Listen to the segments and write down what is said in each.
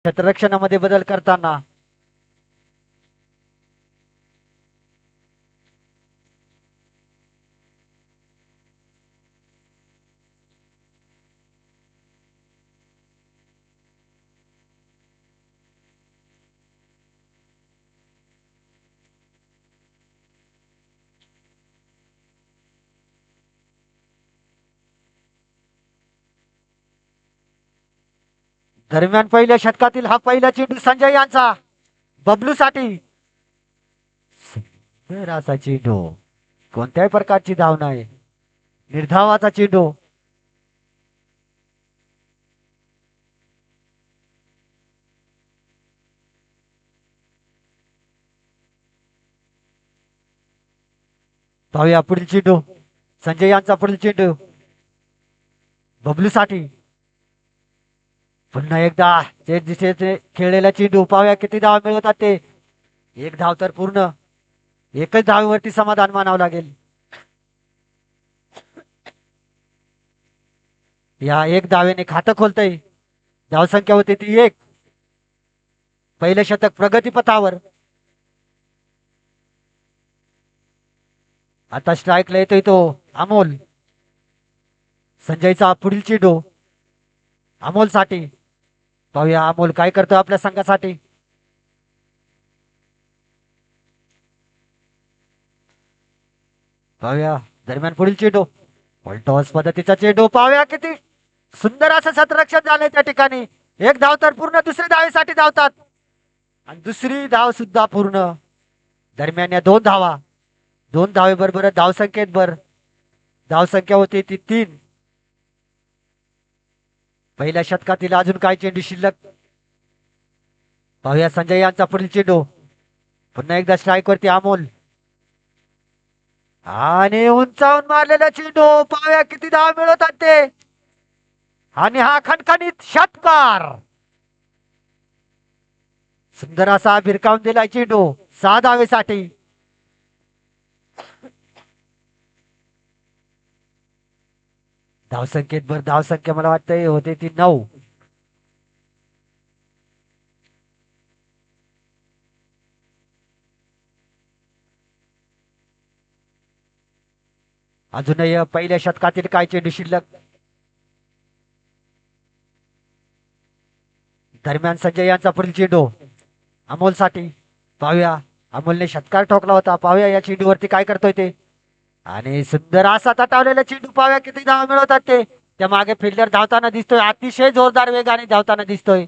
क्षेत्ररक्षणामध्ये बदल करताना दरम्यान पहिल्या षटकातील हा पहिला चेंडू संजय यांचा बबलू साठी असा चेंडू कोणत्याही प्रकारची धाव नाही निर्धावाचा चेंडू पाहूया पुढील चेंडू संजय यांचा पुढील चेंडू बबलू साठी पुन्हा एकदा ते दिशेचे खेळलेला चेंडू पाहूया किती धाव मिळवतात ते एक धाव तर पूर्ण एकच धावेवरती समाधान मानावं लागेल या एक धावेने खातं खोलतय धावसंख्या होती ती एक पहिलं शतक प्रगतीपथावर आता स्ट्राईकला येतोय तो अमोल संजयचा पुढील चेंडू अमोल साठी पाहूया अमोल काय करतो आपल्या संघासाठी पाहूया दरम्यान पुढील चेंडू पलटॉस पद्धतीचा चेंडू पाहूया किती सुंदर असं शतरक्षण झालंय त्या ठिकाणी एक धाव तर पूर्ण दुसऱ्या धावेसाठी धावतात आणि दुसरी धाव सुद्धा पूर्ण दरम्यान या दोन धावे बरोबर धावसंख्येत भर धावसंख्या होती ती 3 पहिल्या शतकातील अजून काय चेंडू शिल्लक पाहूया संजय यांचा पुढील चेंडू पुन्हा एकदा स्ट्राईक वरती अमोल आणि उंचावून मारलेला चेंडू पाहूया किती धाव मिळवतात ते आणि हा खणखणीत षटकार सुंदर असा भिरकावून दिलाय चेंडू 6 धावेसाठी धावसंख्येत भर धावसंख्या मला वाटतं होते ती 9 अजूनही पहिल्या शतकातील काय चेंडू शिल्लक दरम्यान संजय यांचा पुढील चेंडू अमोल साठी पाहूया अमोलने षटकार ठोकला होता पाहूया या चेंडूवरती काय करतोय ते आणि सुंदर असा तटावलेला चेंडू पाहूया किती धाव मिळवतात ते त्या मागे फिल्डर धावताना दिसतोय अतिशय जोरदार वेगाने धावताना दिसतोय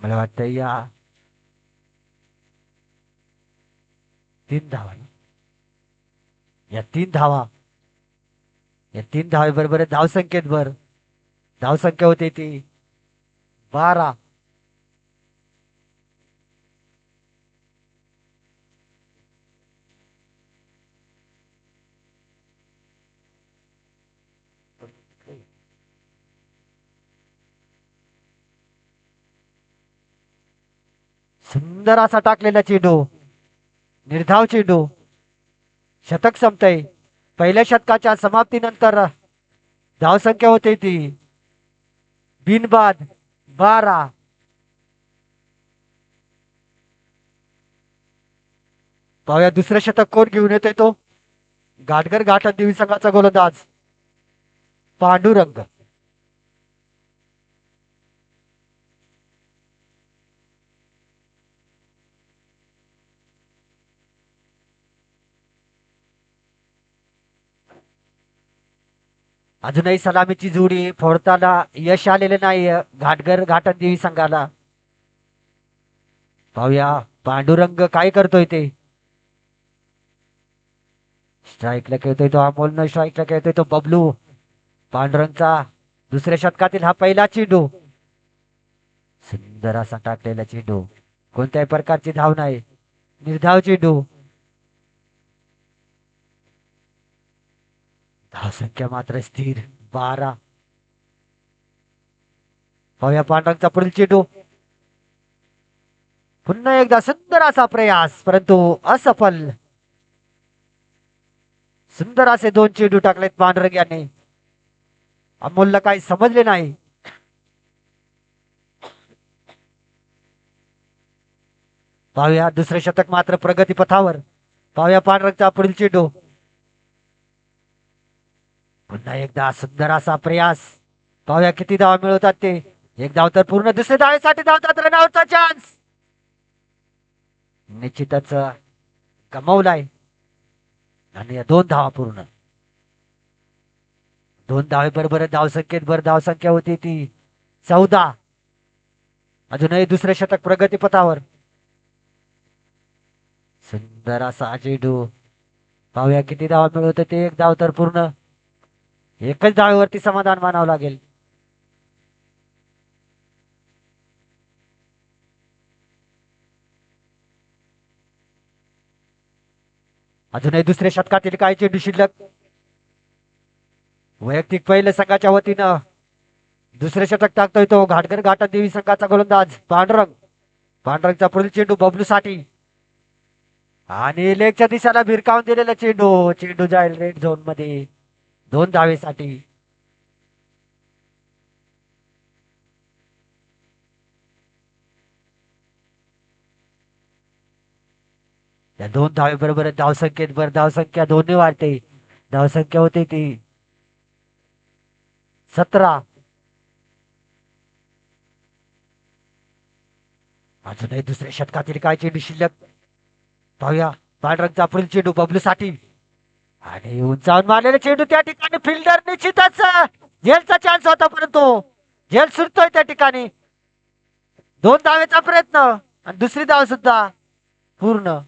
मला वाटतं या 3 धावा या 3 धावा या 3 धावे बरोबर धावसंख्येत भर धावसंख्या होती ती 12 सुंदर असा टाकलेला चेंडू निर्धाव चेंडू शतक संपतय पहिल्या शतकाच्या समाप्तीनंतर धावसंख्या होते ती बिनबाद 12 पाहूया दुसरं शतक कोण घेऊन येतोय तो घाटगर घाटन देवी संघाचा गोलंदाज पांडुरंग अजूनही सलामीची जोडी फोडताना यश आलेले नाही घाटगर घाटन देवी संघाला पाहूया पांडुरंग काय करतोय ते स्ट्राईकला खेळतोय तो अमोल स्ट्राईकला खेळतोय तो बबलू पांडुरंगचा दुसऱ्या शतकातील हा पहिला चेंडू सुंदर असा टाकलेला चेंडू कोणत्याही प्रकारची धाव नाही निर्धाव चेंडू धावसंख्या मात्र स्थिर 12 पाहूया पांडुरंगचा पुढील चेंडू पुन्हा एकदा सुंदर असा प्रयास परंतु असफल सुंदर असे 2 चेंडू टाकलेत पांडुरंग यांनी अमोलला काही समजले नाही पाहूया दुसरे शतक मात्र प्रगतीपथावर. पाहूया पांढरंगचा पुढील चेंडू. पुन्हा एकदा सुंदर असा प्रयास. पाहूया किती धावा मिळवतात ते. एक धाव तर पूर्ण. दुसऱ्या धावेसाठी धावतात. रनआउटचा चान्स निश्चितच गमावलाय. आणि या दोन धावा पूर्ण. दोन धावे बरोबर धावसंख्येत भर धावसंख्या होती ती 14. अजूनही दुसरे शतक प्रगतीपथावर. सुंदर असा चेंडू. पाहूया किती धावा मिळवते ते. एक धाव तर पूर्ण. एकच धावेवरती समाधान मानावं लागेल. अजूनही दुसऱ्या शतकातील काही चेंडू शिल्लक. वैयक्तिक पहिल्या संघाच्या वतीनं दुसरे शतक टाकतोय तो घाटगर घाटन देवी संघाचा गोलंदाज पांडुरंग. पांडुरंगचा पुढील चेंडू बबलू साठी. आणि लेगच्या दिशेला भिरकावून दिलेला चेंडू. चेंडू जाईल रेड झोन मध्ये 2 धावेसाठी. या 2 धावे बरोबर धावसंख्येत भर धावसंख्या 2 वाढते. धावसंख्या होते ती 17. अजूनही दुसऱ्या शतकातील काय चेंडू शिल्लक. पाहूया पांढरंगचा पुढील चेंडू बबलू साठी. आणि उंचावून मारलेला चेंडू त्या ठिकाणी फिल्डर निश्चितच झेलचा चान्स होता परंतु झेल सुटतोय त्या ठिकाणी. 2 धावेचा प्रयत्न आणि दुसरी धाव सुद्धा पूर्ण.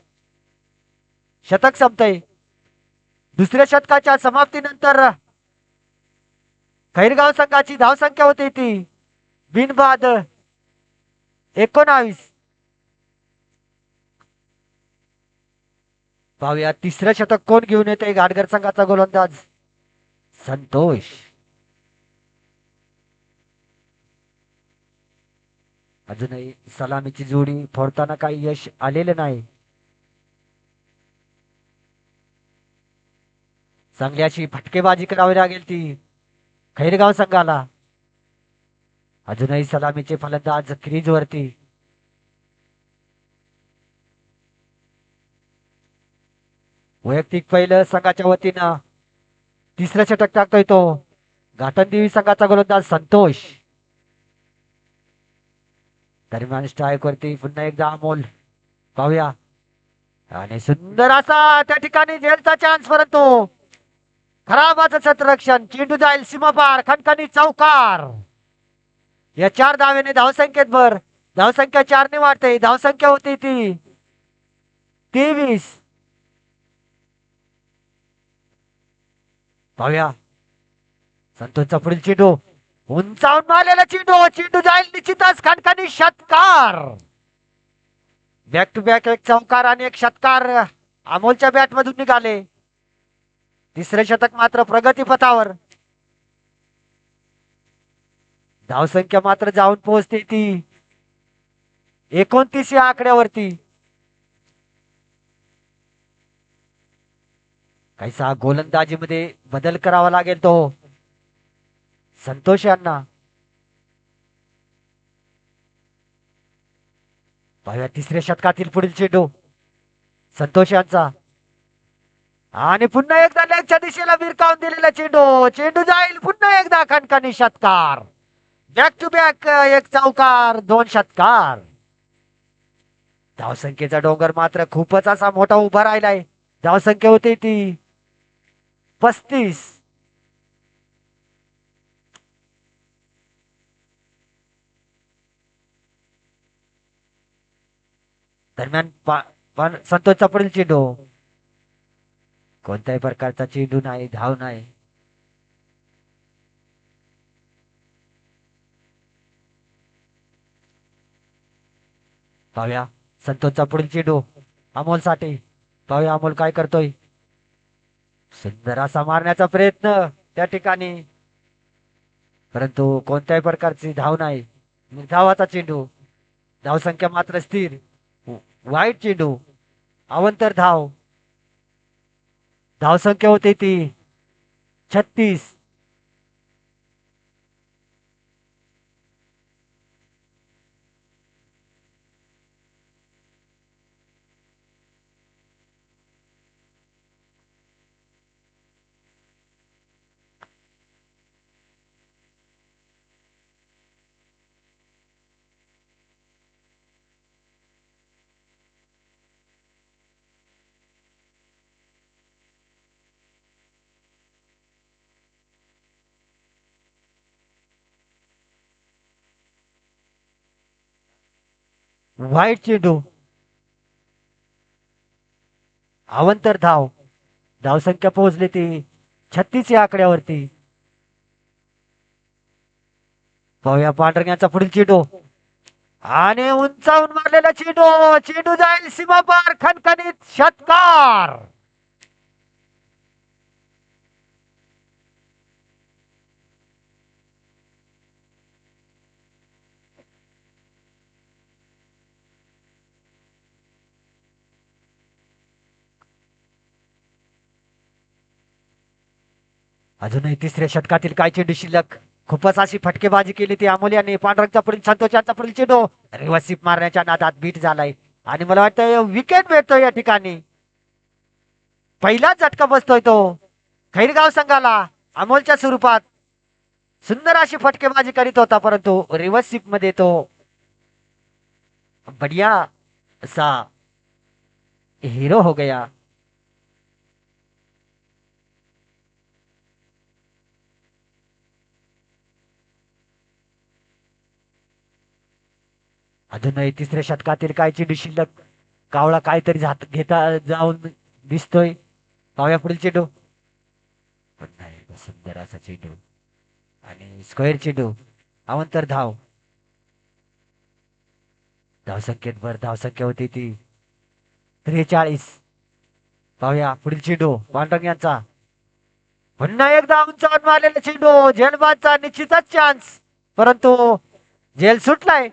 शतक संपतय. दुसऱ्या शतकाच्या समाप्तीनंतर खैरगाव संघाची धावसंख्या होती ती बिनबाद 19. पाहूया तिसरं शतक कोण घेऊन येते. घाटगर संघाचा गोलंदाज संतोष. अजूनही सलामीची जोडी फोडताना काही यश आलेलं नाही. चांगली अशी फटकेबाजी करावी लागेल ती खैरगाव संघाला. अजूनही सलामीचे फलंदाज क्रीज वरती. वैयक्तिक पहिलं संघाच्या वतीनं तिसरं षटक टाकतोय तो घाटनदेवी संघाचा गोलंदाज संतोष. दरम्यान स्ट्राईक वरती पुन्हा एकदा अमोल. पाहूया आणि सुंदर असा त्या ठिकाणी झेलचा चान्स परंतु खराब असं क्षेत्ररक्षण. चेंडू जाईल सीमापार. खणखणी चौकार. या 4 धावेने धावसंख्येत भर. धावसंख्या 4 ने वाढते. धावसंख्या होती ती 23. पाहूया संतोषचा पुढील चेंडू. उंचावून मारलेला चेंडू. चेंडू जाईल निश्चितच खणखणी षटकार. बॅक टू बॅक एक चौकार आणि एक षटकार अमोलच्या बॅट मधून निघाले. तिसरे शतक मात्र प्रगतीपथावर. धावसंख्या मात्र जाऊन पोहोचते ती 29 या आकड्यावरती. काहीसा गोलंदाजीमध्ये बदल करावा लागेल तो संतोष यांना. पाहूया तिसऱ्या शतकातील पुढील चेंडू संतोष यांचा. आणि पुन्हा एकदा लेगच्या दिशेला भिरकावून दिलेला चेंडू. चेंडू जाईल पुन्हा एकदा खणखणी षटकार. बॅक टू बॅक एक चौकार 2 षटकार. धावसंख्येचा डोंगर मात्र खूपच असा मोठा उभा राहिलाय. धावसंख्या होती ती 35. दरम्यान संतोषचा पुढील चेंडू. कोणत्याही प्रकारचा चेंडू नाही. धाव नाही. पाहूया संतोषचा पुढील चेंडू अमोल साठी. पाहूया अमोल काय करतोय. सुंदर असा मारण्याचा प्रयत्न त्या ठिकाणी परंतु कोणत्याही प्रकारची धाव नाही. धावाचा चेंडू. धावसंख्या मात्र स्थिर. वाईट चेंडू. अवंतर धाव. धावसंख्या होती ती 36. वाईट चेंडू, अवंतर धाव. धावसंख्या पोहोचली ती 36 या आकड्यावरती. पाहूया पांढरंगाचा पुढील चेंडू आणि उंचावून मारलेला चेंडू. चेंडू जाईल सीमा पार, खणखणीत षटकार. अजूनही तिसऱ्या षटकातील काय चेंडू शिल्लक. खूपच अशी फटकेबाजी केली ती अमोल्याने. पांढरंगचा पुढील संतोषांचा पुढील चेंडू रिव्हर्सिप मारण्याच्या नादात बीट झालाय आणि मला वाटतं विकेट भेटतोय या ठिकाणी. पहिलाच झटका बसतोय तो खैरगाव संघाला. अमोलच्या स्वरूपात सुंदर अशी फटकेबाजी करीत होता, परंतु रिव्हर्सिप मध्ये तो बढिया असा हीरो हो गया. अजूनही तिसऱ्या शतकातील काय चेंडू शिल्लक. कावळा काहीतरी घेता जाऊन दिसतोय. पाहूया पुढील चेंडू. पुन्हा एक सुंदर असा चेंडू आणि स्क्वेअर चेंडू. अवंतर धाव. धावसंख्येत धावसंख्या होती ती 43. पाहूया पुढील चेंडू पांडुरंग यांचा. पुन्हा एकदा उंचावून मारलेला चेंडू. झेलबादचा निश्चितच चान्स, परंतु झेल सुटलाय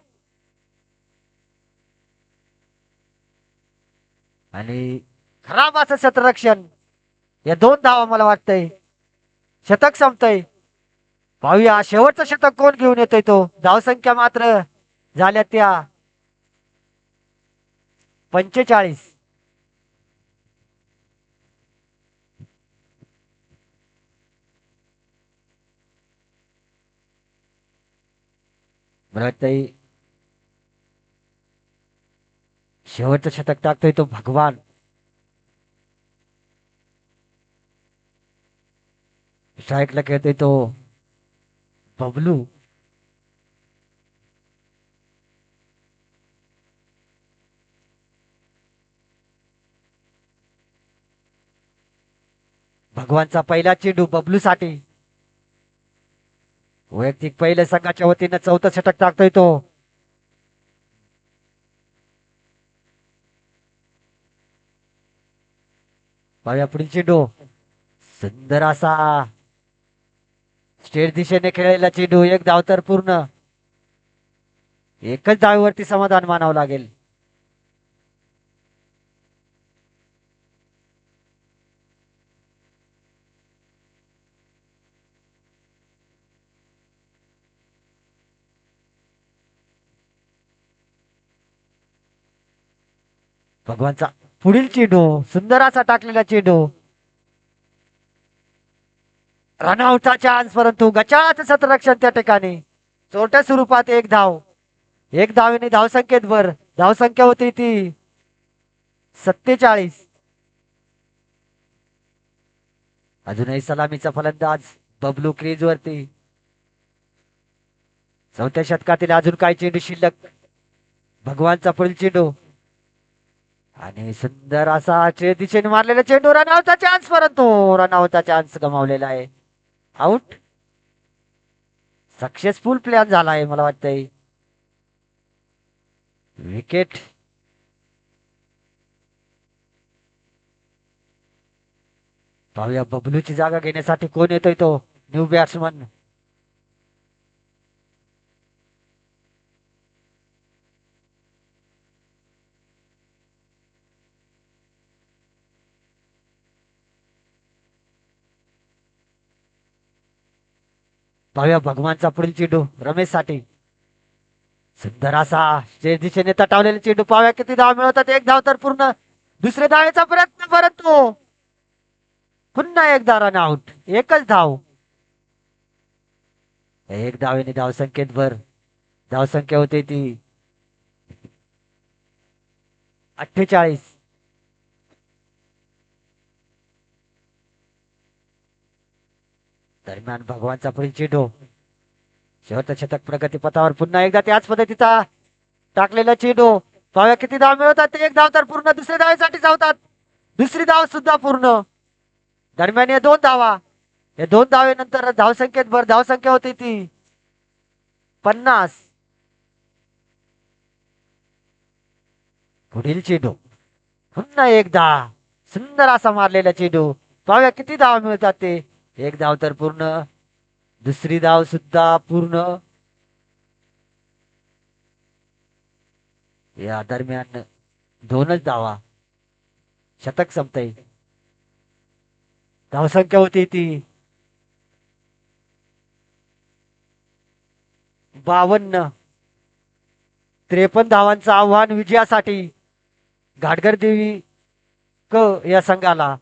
आणि खराब असं क्षेत्ररक्षण. या 2 धावा मला वाटतंय शतक संपतय. पाहूया शेवटचं शतक कोण घेऊन येतोय तो. धावसंख्या मात्र झाल्या त्या 45. मला वाटतंय शेवटचं शतक टाकतोय तो भगवान. स्ट्राईकला खेळतोय तो बबलू. भगवानचा पहिला चेंडू बबलू साठी. वैयक्तिक पहिल्या संघाच्या वतीनं 4थं षटक टाकतोय तो. पाहूया पुढील चेंडू. सुंदर असा स्टेट दिशेने खेळलेला चेंडू. 1 धाव तर पूर्ण. एकच धावेवरती समाधान मानावं लागेल. भगवानचा पुढील चेंडू. सुंदर असा टाकलेला चेंडू. रनआउटचा चान्स, परंतु गचाळाचं क्षेत्ररक्षण त्या ठिकाणी. छोट्या स्वरूपात 1 धाव. 1 धावेने धावसंख्येत भर. धावसंख्या होती ती 47. अजूनही सलामीचा फलंदाज बबलू क्रीज वरती. 4थ्या षटकातील अजून काय चेंडू शिल्लक. भगवानचा पुढील चेंडू आणि सुंदर असा दिशेने मारलेला चेंडू. रनआउटचा चान्स, परंतु रनआउटचा चान्स गमावलेला आहे. आउट. सक्सेसफुल प्लॅन झाला आहे मला वाटतंय. विकेट. पाहूया बबलूची जागा घेण्यासाठी कोण येतोय तो न्यू बॅट्समन. पाहूया भगवानचा पुढील चेंडू रमेश साठी. सुंदर असा दिशेने तटावलेला चेंडू. पाहूया किती धाव मिळवतात. 1 धाव तर पूर्ण. दुसऱ्या धावेचा प्रयत्न, परंतु पुन्हा एकदा रन आउट. एकच धाव. 1 धावेने धावसंख्येत भर. धावसंख्या होते ती 48. दरम्यान भगवानचा पुढील चेंडू. शेवटचं शतक प्रगतीपथावर. पुन्हा एकदा त्याच पद्धतीचा टाकलेला चेंडू. पाहूया किती धाव मिळवतात ते. एक धाव तर पूर्ण दुसऱ्या धावेसाठी धावतात. दुसरी धाव सुद्धा पूर्ण. दरम्यान या दोन धावा. या दोन धावेनंतर धावसंख्येत भर. धावसंख्या होती ती 50. पुढील चेंडू पुन्हा एकदा सुंदर असा मारलेला चेंडू. पाहूया किती धाव मिळतात ते. एक धाव तर पूर्ण. दुसरी धाव सुद्धा पूर्ण. या दरम्यान दोनच धावा. शतक संपतय. धावसंख्या होती ती 52. 53 धावांचं आव्हान विजयासाठी घाटगर देवी क या संघाला.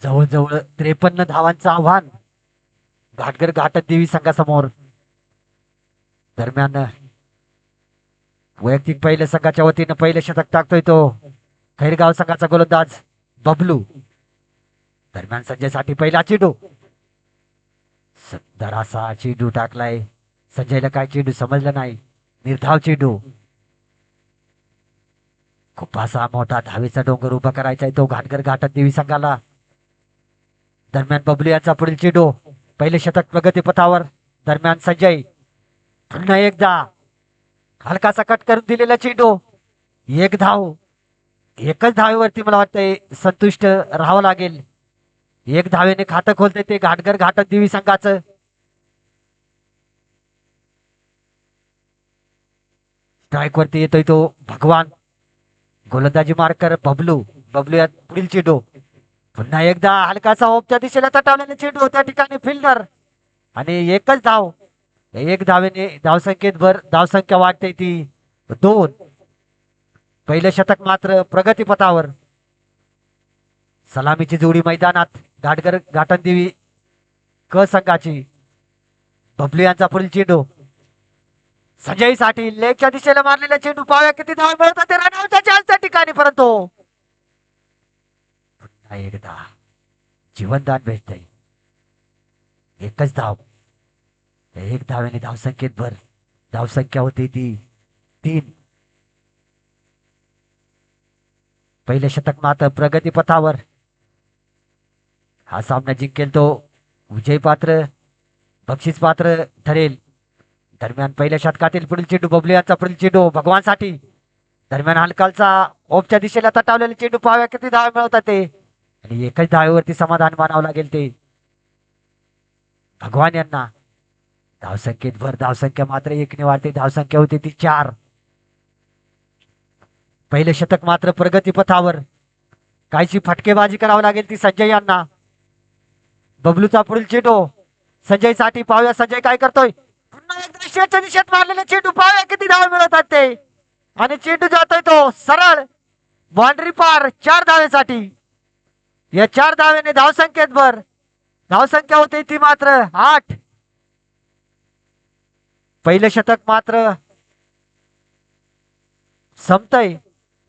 जवळजवळ 53 धावांचं आव्हान घाटगर घाटक देवी संघासमोर. दरम्यान वैयक्तिक पहिल्या संघाच्या वतीनं पहिले शतक टाकतोय तो खैरगाव संघाचा गोलंदाज बबलू. दरम्यान संजयसाठी पहिला चेंडू. सुंदर असा चेंडू टाकलाय. संजयला काय चेंडू समजलं नाही. निर्धाव चेंडू. खूप असा मोठा धावेचा डोंगर उभा करायचा आहे तो घाटगर घाटक देवी संघाला. दरम्यान बबलू यांचा पुढील चेंडू. पहिले शतक प्रगती पथावर. दरम्यान संजय पुन्हा एकदा हलकासा कट करून दिलेला चेंडू. एक धाव. एकच धावेवरती मला वाटतंय संतुष्ट राहावं लागेल. एक धावेने खातं खोलते ते घाटगर घाटक देवी संघाचं. स्ट्राईक वरती येतोय तो भगवान. गोलंदाजी मार्कर बबलू. बबलू यात पुढील चेंडू. पुन्हा एकदा हलकासा ओपच्या दिशेला तटावलेला चेंडू. त्या ठिकाणी फिल्डर आणि एकच धाव. एक धावेने धावसंख्येत भर. धावसंख्या वाढते ती 2. पहिलं शतक मात्र प्रगतीपथावर. सलामीची जोडी मैदानात घाटनदेवी क संघाची. बबलू यांचा पुढील चेंडू संजय साठी लेगच्या दिशेला मारलेला चेंडू. पाहूया किती धाव मिळवतात ते रनआउटच्या चान्सच्या ठिकाणी, परंतु पुन्हा एकदा जीवनदान भेटतंय. एकच धाव. एक धावेने धावसंख्येत भर. धावसंख्या होती ती 3. पहिले शतक मात्र प्रगती पथावर. हा सामना जिंकेल तो विजय पात्र, बक्षीस पात्र ठरेल. दरम्यान पहिल्या शतकातील पुढील चेंडू बबलू यांचा पुढील चेंडू भगवानसाठी. दरम्यान हलकालचा ओपच्या दिशेला तटावलेला चेंडू. पाहाव्या किती धाव मिळवतात ते, आणि एकच धावेवरती समाधान मानावं लागेल ते भगवान यांना. धावसंख्येत भर. धावसंख्या मात्र 1ने वाढते. धावसंख्या होती ती 4. पहिले शतक मात्र प्रगती पथावर. काहीची फटकेबाजी करावी लागेल ती संजय यांना. बबलूचा पुढील चेंडू संजय साठी. पाहूया संजय काय करतोय. पुन्हा एकदा शेटच्या दिशेत मारलेला चेंडू. पाहूया किती धाव मिळवतात ते, आणि चेंडू जातोय तो सरळ बाउंड्री पार 4 धावेसाठी. या 4 धावेने धावसंख्येत भर. धावसंख्या होती ती मात्र 8. पहिले शतक मात्र संपतय.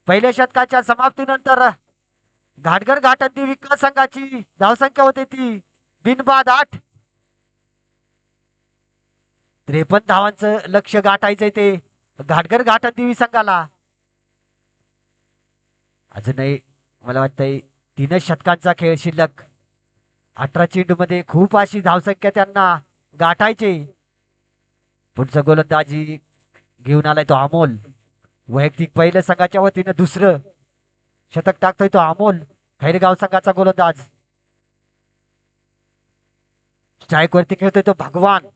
पहिल्या शतकाच्या समाप्तीनंतर घाटनदेवी क संघाची धावसंख्या होती ती बिनबाद 8. 53 धावांचं लक्ष गाठायचंय ते घाटनदेवी संघाला. अजूनही मला वाटतंय 3 शतकांचा खेळ शिल्लक. 18 चेंडू मध्ये खूप अशी धावसंख्या त्यांना गाठायची. पुढचं गोलंदाजी घेऊन आलाय तो अमोल. वैयक्तिक पहिल्या संघाच्या वतीनं दुसरं शतक टाकतोय तो अमोल, खैरगाव संघाचा गोलंदाज. स्ट्राईक वरती खेळतोय तो भगवान.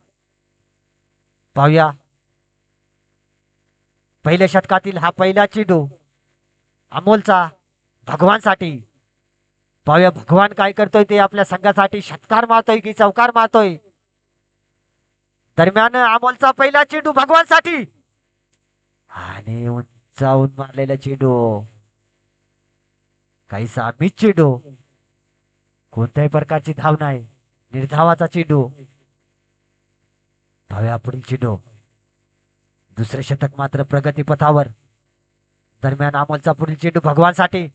पाहूया पहिल्या शतकातील हा पहिला चेंडू अमोलचा भगवानसाठी. पाहूया भगवान काय करतोय ते आपल्या संघासाठी. षटकार मारतोय की चौकार मारतोय. दरम्यान अमोलचा पहिला चेंडू भगवानसाठी, आणि उंचावून मारलेला चेंडू. काहीसा मिस चेंडू. कोणत्याही प्रकारची धाव नाही. निर्धावाचा चेंडू. पाहूया पुढील चेंडू. दुसरे शतक मात्र प्रगती पथावर. दरम्यान अमोलचा पुढील चेंडू भगवानसाठी.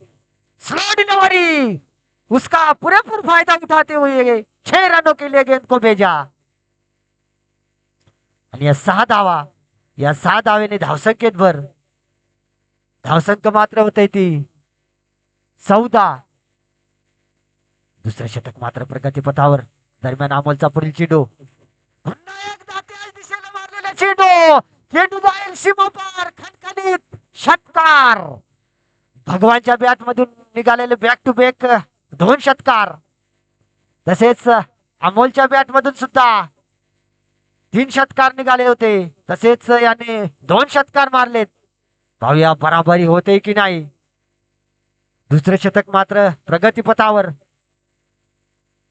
Slow delivery. उसका पुरेपूर फायदा उठाते हुए 6 रनों के लिए गेंद को भेजा. आणि या 6 धावा. या 6 धावेने धावसंख्येत भर. धावसंख्या मात्र होते ती 14. दुसरे शतक मात्र प्रगती पथावर. दरम्यान अमोलचा पुढील चेंडू. पुन्हा एकदा त्याच दिशेला मारलेला चेंडू. चेंडू जाईल सीमापार. खणखणीत षटकार. भगवानच्या बॅट मधून निघालेले बॅक टू बॅक 2 षटकार. तसेच अमोलच्या बॅट मधून सुद्धा 3 षटकार निघाले होते. तसेच याने 2 षटकार मारलेत. पाहूया बराबरी होते की नाही. दुसरे शतक मात्र प्रगती पथावर.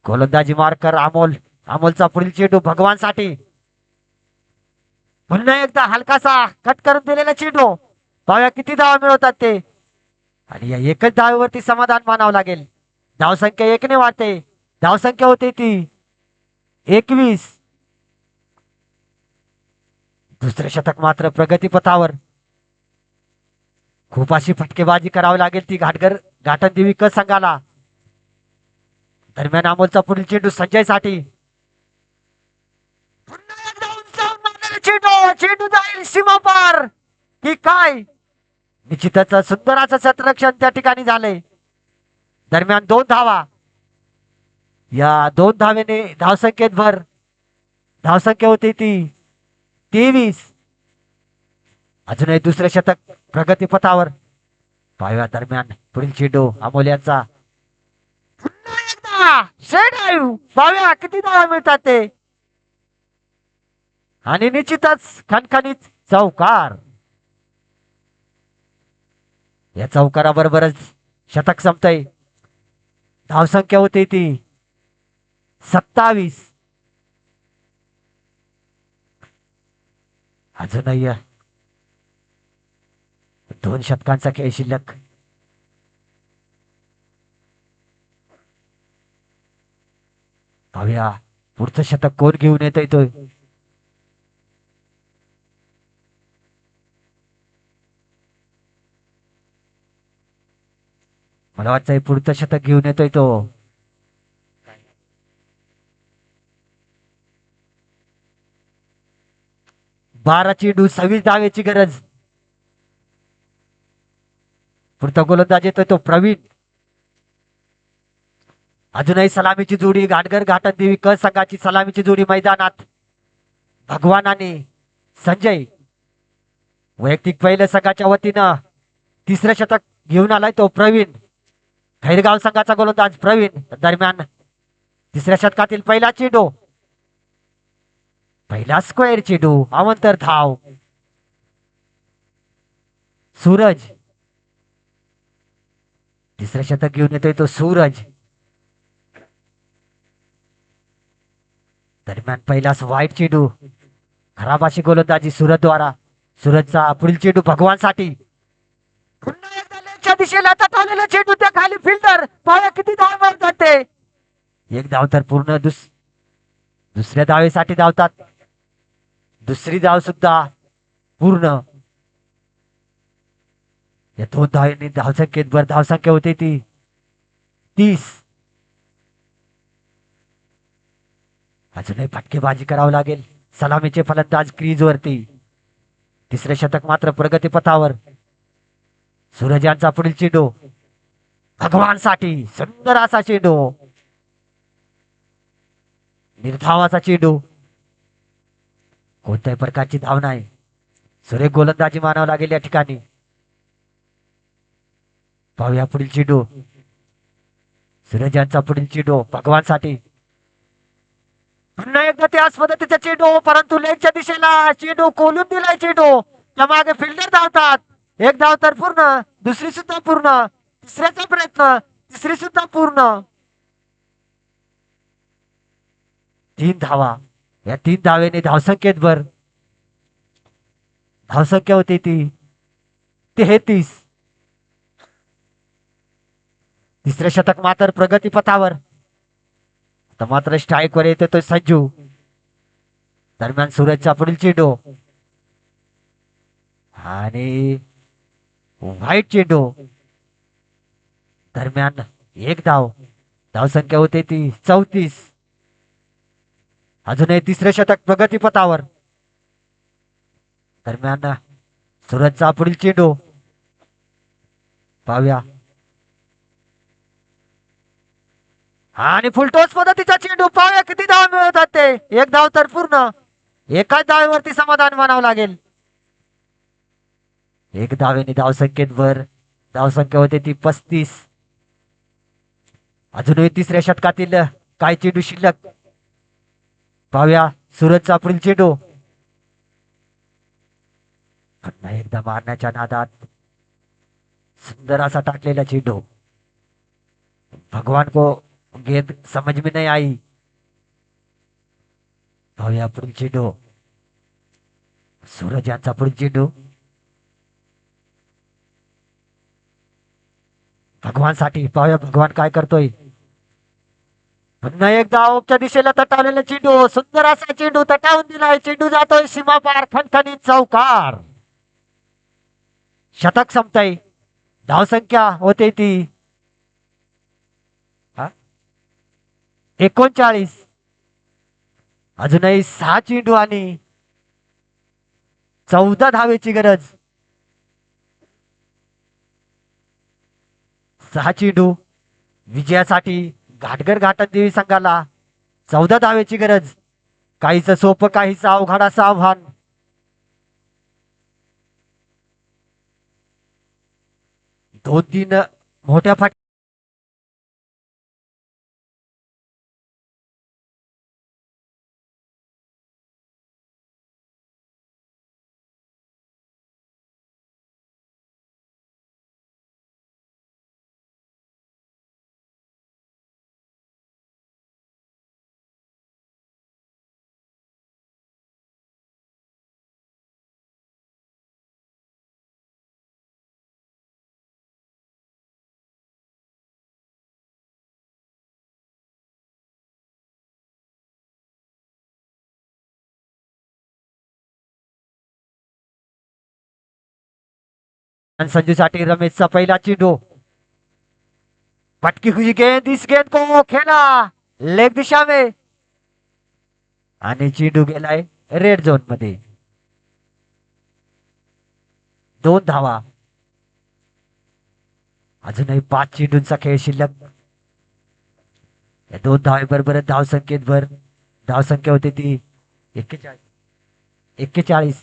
गोलंदाजी मार्कर अमोल. अमोलचा पुढील चेंडू भगवानसाठी. पुन्हा एकदा हलकासा कट करून दिलेला चेंडू. पाहूया किती धावा मिळवतात ते, आणि या एकच धावेवरती समाधान मानावं लागेल. धावसंख्या 1ने वाढते. धावसंख्या होते ती 21. दुसरे शतक मात्र प्रगती पथावर. खूप अशी फटकेबाजी करावी लागेल ती घाटनदेवी क संघाला. दरम्यान अमोलचा पुढील चेंडू संजय साठी. पुन्हा एकदा उंचावून मारलेला चेंडू. चेंडू जाईल सीमापार की काय. निश्चितच सुंदर असं क्षेत्ररक्षण त्या ठिकाणी झाले. दरम्यान 2 धावा. या 2 धावेने धावसंख्येत भर. धावसंख्या होती ती 23. अजूनही दुसरे शतक प्रगती पथावर. पाहूया दरम्यान पुढील चेंडू अमोल यांचा. पुन्हा एकदा शेड ड्राइव्ह. पाहूया किती धावा मिळतात ते, आणि निश्चितच खणखणीत चौकार. या चौकाराबरोबरच शतक संपतय. धावसंख्या होती ती 27. अजूनही 2 शतकांचा खेळ शिल्लक. पाहूया पुढचं शतक कोण घेऊन येतोय तो. मला वाटतंय पुढचं शतक घेऊन येतोय तो. 12 चेंडू 26 धावेची गरज. पुढचा गोलंदाज येतोय तो प्रवीण. अजूनही सलामीची जोडी घाटगर घाटन देवी क संघाची सलामीची जोडी मैदानात. भगवान आणि संजय वैयक्तिक पहिल्या संघाच्या वतीनं तिसरं शतक घेऊन आलाय तो प्रवीण. खैरगाव संघाचा गोलंदाज प्रवीण. दरम्यान तिसऱ्या शतकातील पहिला चेंडू, पहिला स्क्वेअर चेंडू, अवंतर धाव. सूरज तिसरं शतक घेऊन येतोय तो सूरज. दरम्यान पहिलाच वाईट चेंडू, खराब अशी गोलंदाजी सूरज द्वारा. सूरजचा पुढील चेंडू भगवान साठी. पुन्हा एकदा लेगच्या दिशेला तटवलेला चेंडू, त्या खाली फिल्डर. पाया किती धाव मारतात ते. एक धाव तर पूर्ण. दुसऱ्या धावेसाठी धावतात. दुसरी धाव सुद्धा पूर्ण. या 2 धावांनी धावसंख्येत भर धावसंख्या होती ती 30. अजूनही फटकेबाजी करावं लागेल. सलामीचे फलंदाज क्रीज वरती. तिसरे शतक मात्र प्रगतीपथावर. सूरज यांचा पुढील चेंडू भगवान साठी. सुंदर असा चेंडू, निर्धावाचा चेंडू. कोणत्याही प्रकारची धाव नाही. सुरेख गोलंदाजी मानावं लागेल या ठिकाणी. पाहूया पुढील चेंडू. सूरज यांचा पुढील चेंडू भगवान साठी. पुन्हा एकदा त्याच पद्धतीचा चेंडू, परंतु लेगच्या दिशेला चेंडू कोलून दिलाय चेंडू. त्या मागे फिल्डर धावतात. एक धाव तर पूर्ण. दुसरी सुद्धा पूर्ण. तिसऱ्याचा प्रयत्न, तिसरी सुद्धा पूर्ण. 3 धावा. या 3 धावेने धावसंख्येत भर. धावसंख्या होती ती 33. तिसरे शतक मात्र प्रगतीपथावर. तर मात्र स्ट्राईक वर येतो तो संजू. दरम्यान सूरजचा पुढील चेंडू आणि व्हाईट चेंडू. दरम्यान एक धाव. धावसंख्या होते ती 34. अजूनही तिसरे शतक प्रगतीपथावर. दरम्यान सूरजचा पुढील चेंडू पाहूया. आणि फुलटॉस पद्धतीचा चेंडू. पाहूया किती धाव मिळवतात ते. एक धाव तर पूर्ण. एकाच धावेवरती समाधान मानावं लागेल. एक धावेने धावसंख्येत भर. धावसंख्या होते ती 35. अजूनही तिसऱ्या षटकातील काय चेंडू शिल्लक. पाहूया सूरजचा पुढील चेंडू. पुन्हा एकदा मारण्याच्या नादात सुंदर असा टाकलेला चेंडू. भगवान को गेंद समझ में नहीं आई. पाहूया पुढील चेंडू. सूरज यांचा पुढील चेंडू भगवान साठी. पाहूया भगवान काय करतोय. पुन्हा एकदा ओपच्या दिशेला तटावलेला चेंडू. सुंदर असा चेंडू तटावून दिलाय. चेंडू जातोय सीमा पार. खणखणीत चौकार. शतक संपतय. धावसंख्या होते ती 39. अजूनही 6 चेंडू आणि 14 धावेची गरज. 6 चेंडू विजयासाठी घाटगर घाटन देवी संघाला. 14 धावेची गरज. काहीच सोपं, काहीच अवघड असं आव्हान. 2-3 मोठ्या फाट संजूसाठी रमेशचा पहिला चेंडू, पटकी हुई गेंद, इस गेंद को खेला लेग दिशा में आणि चेंडू गेलाय रेड झोन मध्ये. 2 धावा. अजूनही 5 चेंडूंचा खेळ शिल्लक. या 2 धावेबरोबर धावसंख्या होती ती 41.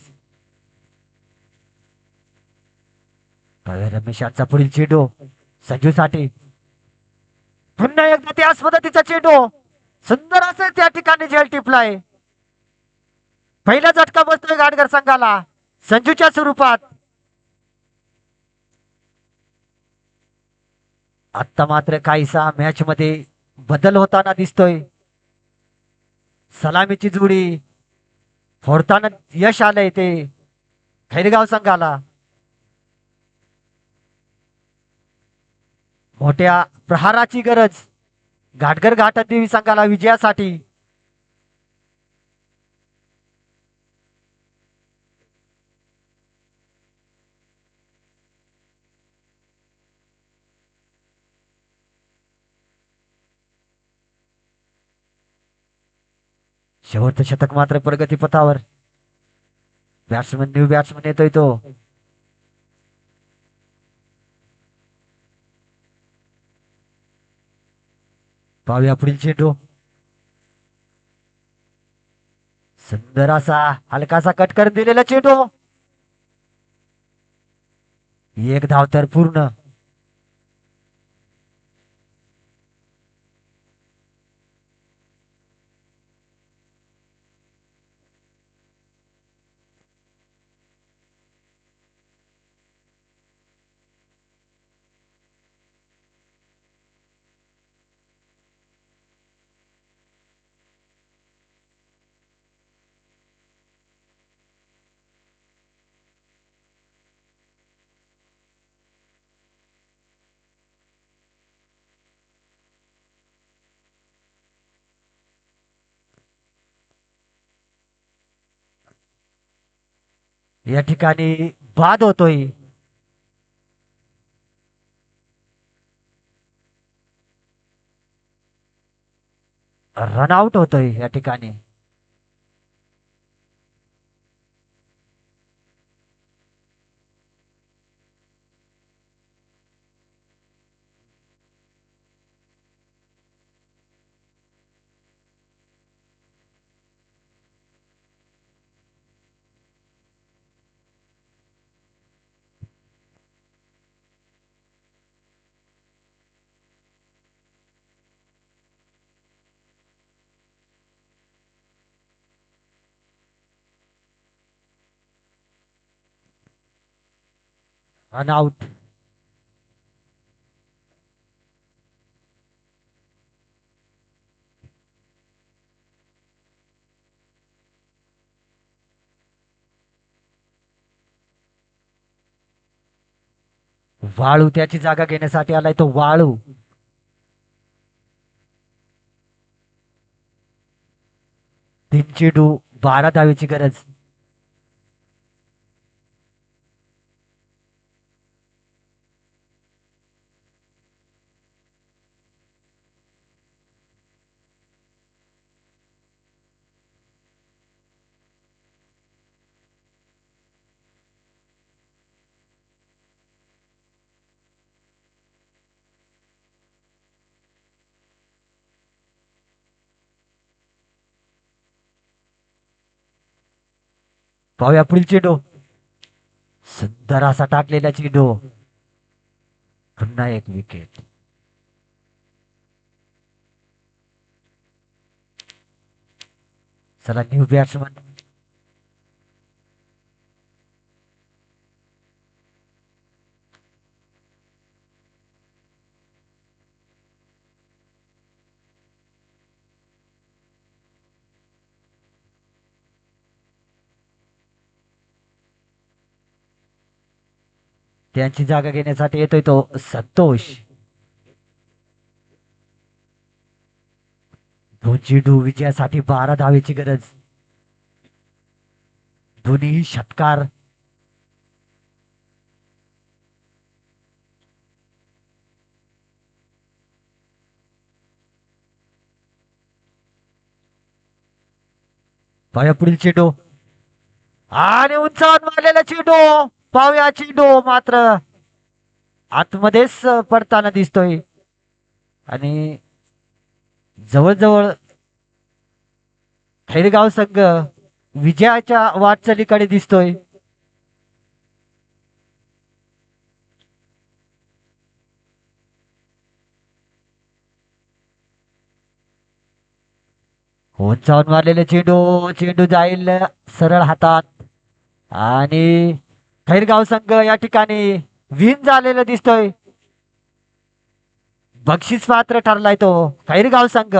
रमेशांचा पुढील चेंडू संजूसाठी, पुन्हा एकदा त्याच पद्धतीचा चेंडू, सुंदर असं त्या ठिकाणी झेल टिपलाय. पहिला झटका बसतोय गाडगर संघाला संजूच्या स्वरूपात. आता मात्र काहीसा मॅच मध्ये बदल होताना दिसतोय. सलामीची जोडी फोडताना यश आलंय ते खैरगाव संघाला. मोठ्या प्रहाराची गरज घाटगर घाटदेवी संघाला विजयासाठी. शेवटचं शतक मात्र प्रगतीपथावर. न्यू बॅट्समन येतोय तो. पाहूया पुढील चेंडू, सुंदर असा हलकासा कट करून दिलेला चेंडू. 1 धाव तर पूर्ण. या ठिकाणी बाद होतोय. रनआउट होतोय या ठिकाणी. रनआउट. वाळू त्याची जागा घेण्यासाठी आलाय तो वाळू. तीन चेंडू 12 धावेची गरज. पाहूया पुढील चेंडू, सुंदर असा टाकलेला चेंडू. पुन्हा एक विकेट. चला न्यू बॅट्समन. त्यांची जागा घेण्यासाठी येतोय तो संतोष. 2 चेंडू विजयासाठी 12 धावेची गरज. दोन्ही षटकार. पाहूया पुढील चेंडू आणि उंचावर मारलेला चेंडू. पाहूया चेंडू मात्र आतमध्येच पडताना दिसतोय आणि जवळजवळ खैरगाव संघ विजयाच्या वाटचालीकडे दिसतोय. उंचावून मारलेले चेंडू. चेंडू जाईल सरळ हातात आणि खैरगाव संघ या ठिकाणी विन झालेलं दिसतोय. बक्षीस पात्र ठरलाय तो खैरगाव संघ.